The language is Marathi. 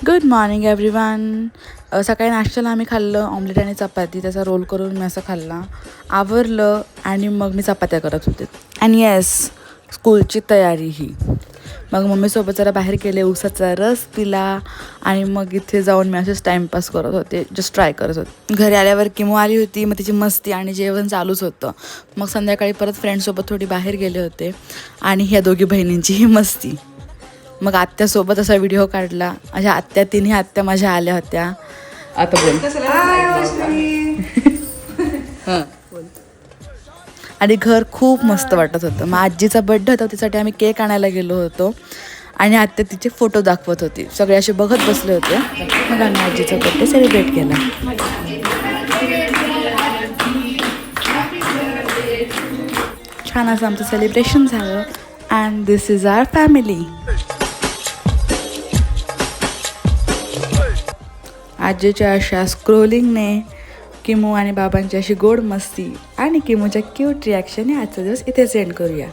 Good morning everyone. सकाळी नाश्त्याला आम्ही खाल्लं ऑमलेट आणि चपाती. त्याचा रोल करून मी असं खाल्ला, आवरलं आणि मग मी चपात्या करत होते. अँड येस, स्कूलची तयारी ही. मग मम्मीसोबत जरा बाहेर गेले, उसाचा रस पिला आणि मग इथे जाऊन मी असेच टाईमपास करत होते, जस्ट ट्राय करत होते. घरी आल्यावर किमो आली होती, मग तिची मस्ती आणि जेवण चालूच होतं. मग संध्याकाळी परत फ्रेंडसोबत थोडी बाहेर गेले होते आणि ह्या दोघी बहिणींचीही मस्ती. मग आत्यासोबत असा व्हिडिओ काढला. माझ्या आत्या, तिन्ही आत्या माझ्या आल्या होत्या. आता बोल. आणि घर खूप मस्त वाटत होतं. मग आजीचा बर्थडे होता, त्यासाठी आम्ही केक आणायला गेलो होतो आणि आत्या तिचे फोटो दाखवत होती. सगळे असे बघत बसले होते. मग आम्ही आजीचा बर्थडे सेलिब्रेट केला. छान असं आमचं सेलिब्रेशन झालं. And this is our family. आजीच्या अशा स्क्रोलिंगने, किमू आणि बाबांची अशी गोड मस्ती आणि किमूच्या क्यूट रिॲक्शनने आजचा दिवस इथे सेंड करूया.